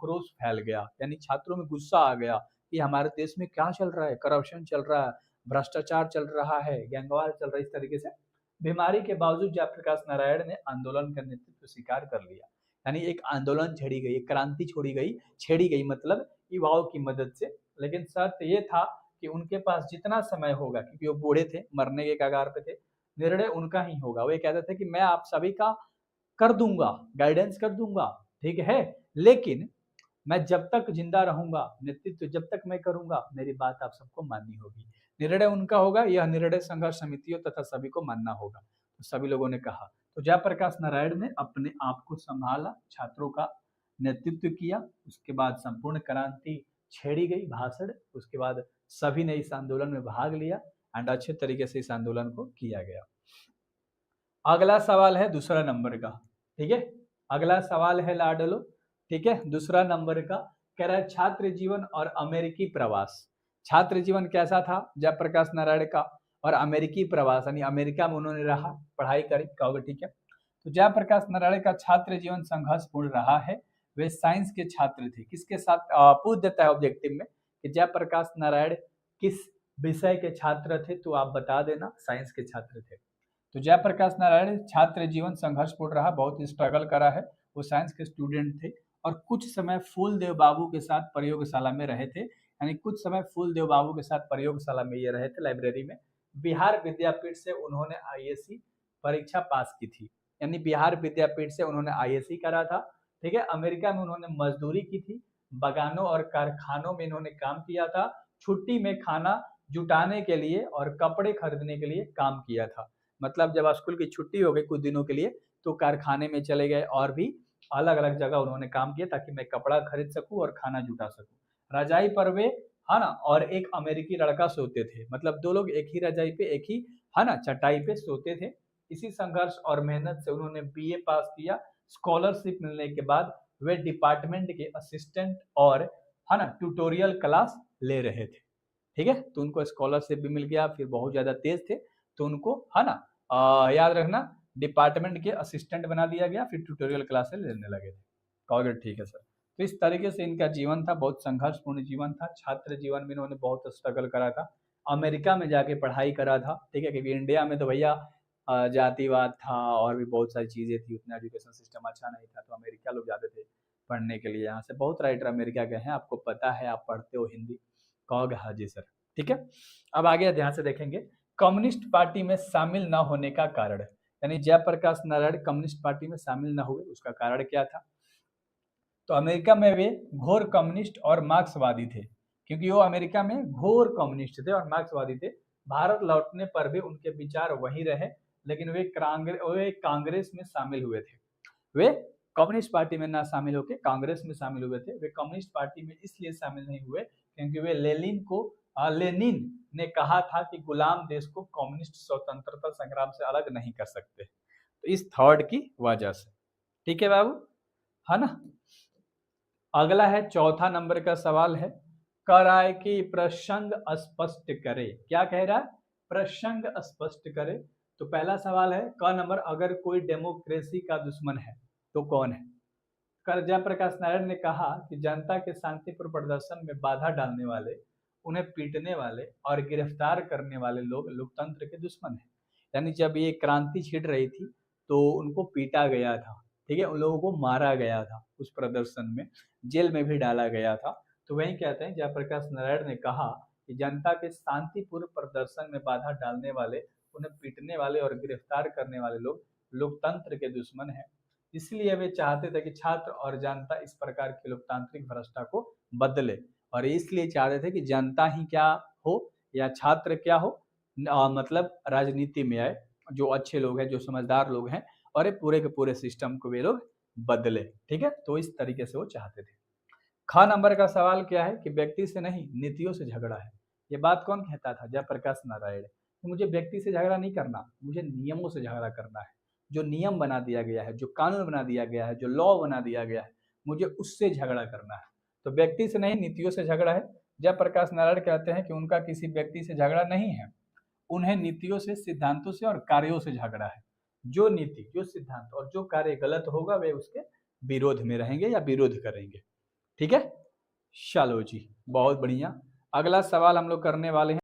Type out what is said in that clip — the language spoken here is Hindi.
आक्रोश फैल गया, यानी छात्रों में गुस्सा आ गया कि हमारे देश में क्या चल रहा है, करप्शन चल रहा है, भ्रष्टाचार चल रहा है, गैंगवार चल रहा है। इस तरीके से बीमारी के बावजूद जयप्रकाश नारायण ने आंदोलन का नेतृत्व स्वीकार कर लिया, यानी एक आंदोलन छेड़ी गई, एक क्रांति छेड़ी गई मतलब युवाओं की मदद से। लेकिन शर्त ये था कि उनके पास जितना समय होगा, क्योंकि वो बूढ़े थे, मरने के कगार पे थे, निर्णय उनका ही होगा। वो ये कहते थे कि मैं आप सभी का कर दूंगा, गाइडेंस कर दूंगा, ठीक है, लेकिन मैं जब तक जिंदा रहूंगा, नेतृत्व जब तक मैं करूंगा, मेरी बात आप सबको माननी होगी। निर्णय उनका होगा, यह निर्णय संघर्ष समितियों तथा सभी को मानना होगा। तो सभी लोगों ने कहा। तो जयप्रकाश नारायण ने अपने आप को संभाला, छात्रों का नेतृत्व किया, उसके बाद संपूर्ण क्रांति छेड़ी गई, भाषण, उसके बाद सभी ने इस आंदोलन में भाग लिया एंड अच्छे तरीके से इस आंदोलन को किया गया। अगला सवाल है दूसरा नंबर का, ठीक है, अगला सवाल है लाडलो, ठीक है, दूसरा नंबर का कह रहा है छात्र जीवन और अमेरिकी प्रवास। छात्र जीवन कैसा था जयप्रकाश नारायण का, और अमेरिकी प्रवास यानी अमेरिका में उन्होंने रहा, पढ़ाई करी, कहोगे ठीक है। तो जयप्रकाश नारायण का छात्र जीवन संघर्षपूर्ण रहा है। वे साइंस के छात्र थे। किसके साथ पूछ देता है ऑब्जेक्टिव में कि जयप्रकाश नारायण किस विषय के छात्र थे, तो आप बता देना साइंस के छात्र थे। तो जयप्रकाश नारायण छात्र जीवन संघर्षपूर्ण रहा, बहुत स्ट्रगल करा है, वो साइंस के स्टूडेंट थे और कुछ समय फूलदेव बाबू के साथ प्रयोगशाला में रहे थे, यानी कुछ समय फूलदेव बाबू के साथ प्रयोगशाला में ये रहे थे, लाइब्रेरी में। बिहार विद्यापीठ से उन्होंने आईएएस परीक्षा पास की थी, यानी बिहार विद्यापीठ से उन्होंने आईएएस करा था, ठीक है। अमेरिका में उन्होंने मजदूरी की थी, बगानों और कारखानों में इन्होंने काम किया था, छुट्टी में खाना जुटाने के लिए और कपड़े खरीदने के लिए काम किया था। मतलब जब स्कूल की छुट्टी हो गई कुछ दिनों के लिए तो कारखाने में चले गए और भी अलग अलग जगह उन्होंने काम किया ताकि मैं कपड़ा खरीद सकूं और खाना जुटा सकूं। रजाई पर वे, है ना, और एक अमेरिकी लड़का सोते थे, मतलब दो लोग एक ही रजाई पे, एक ही, है ना, चटाई पे सोते थे। इसी संघर्ष और मेहनत से उन्होंने बीए पास किया। स्कॉलरशिप मिलने के बाद वे डिपार्टमेंट के असिस्टेंट और, है ना, ट्यूटोरियल क्लास ले रहे थे, ठीक है। तो उनको स्कॉलरशिप भी मिल गया, फिर बहुत ज्यादा तेज थे तो उनको, है ना, याद रखना, डिपार्टमेंट के असिस्टेंट बना दिया गया, फिर ट्यूटोरियल क्लासेस लेने लगे थे। कहोगे ठीक है सर। तो इस तरीके से इनका जीवन था, बहुत संघर्षपूर्ण जीवन था। छात्र जीवन में इन्होंने बहुत स्ट्रगल करा था, अमेरिका में जाके पढ़ाई करा था, ठीक है, क्योंकि इंडिया में तो भैया जातिवाद था और भी बहुत सारी चीजें थी, उतना एजुकेशन सिस्टम अच्छा नहीं था, तो अमेरिका लोग जाते थे पढ़ने के लिए। यहाँ से बहुत राइटर अमेरिका गए हैं, आपको पता है, आप पढ़ते हो हिंदी। कहोगे हाँ जी सर, ठीक है। अब आगे ध्यान से देखेंगे, कम्युनिस्ट पार्टी में शामिल न होने का कारण, यानी जयप्रकाश नारायण कम्युनिस्ट पार्टी में शामिल न हुए, उसका कारण क्या था। तो अमेरिका में वे घोर कम्युनिस्ट और मार्क्सवादी थे, क्योंकि वो अमेरिका में घोर कम्युनिस्ट थे और मार्क्सवादी थे। भारत लौटने पर भी उनके विचार वही रहे, लेकिन वे कांग्रेस में शामिल हुए थे। वे कम्युनिस्ट पार्टी में ना शामिल होकर कांग्रेस में शामिल हुए थे। वे कम्युनिस्ट पार्टी में इसलिए शामिल नहीं हुए क्योंकि वे लेनिन ने कहा था कि गुलाम देश को कम्युनिस्ट स्वतंत्रता संग्राम से अलग नहीं कर सकते। तो इस थॉट की वजह से, ठीक है बाबू, है ना। अगला है चौथा नंबर का सवाल है, कराए कि प्रसंग स्पष्ट करे। क्या कह रहा है, प्रसंग स्पष्ट करे। तो पहला सवाल है क नंबर, अगर कोई डेमोक्रेसी का दुश्मन है तो कौन है। कर जयप्रकाश नारायण ने कहा कि जनता के शांतिपूर्ण प्रदर्शन में बाधा डालने वाले, उन्हें पीटने वाले और गिरफ्तार करने वाले लोग लोकतंत्र के दुश्मन हैं। यानी जब ये क्रांति छिड़ रही थी तो उनको पीटा गया था, ठीक है, उन लोगों को मारा गया था, उस प्रदर्शन में जेल में भी डाला गया था। तो वही कहते हैं, जयप्रकाश नारायण ने कहा कि जनता के शांतिपूर्ण प्रदर्शन में बाधा डालने वाले, उन्हें पीटने वाले और गिरफ्तार करने वाले लोग लोकतंत्र के दुश्मन हैं। इसलिए वे चाहते थे कि छात्र और जनता इस प्रकार की लोकतांत्रिक भ्रष्टा को बदले, और इसलिए चाहते थे कि जनता ही क्या हो या छात्र क्या हो, मतलब राजनीति में आए, जो अच्छे लोग हैं, जो समझदार लोग हैं, और ये पूरे के पूरे सिस्टम को वे लोग बदले, ठीक है। तो इस तरीके से वो चाहते थे। ख नंबर का सवाल क्या है कि व्यक्ति से नहीं नीतियों से झगड़ा है। ये बात कौन कहता था, जयप्रकाश नारायण। तो मुझे व्यक्ति से झगड़ा नहीं करना, मुझे नियमों से झगड़ा करना है। जो नियम बना दिया गया है, जो कानून बना दिया गया है, जो लॉ बना दिया गया है, मुझे उससे झगड़ा करना है। तो व्यक्ति से नहीं नीतियों से झगड़ा है। जयप्रकाश नारायण कहते हैं कि उनका किसी व्यक्ति से झगड़ा नहीं है, उन्हें नीतियों से, सिद्धांतों से और कार्यों से झगड़ा है। जो नीति, जो सिद्धांत और जो कार्य गलत होगा वे उसके विरोध में रहेंगे या विरोध करेंगे। ठीक है, चलो जी, बहुत बढ़िया। अगला सवाल हम लोग करने वाले हैं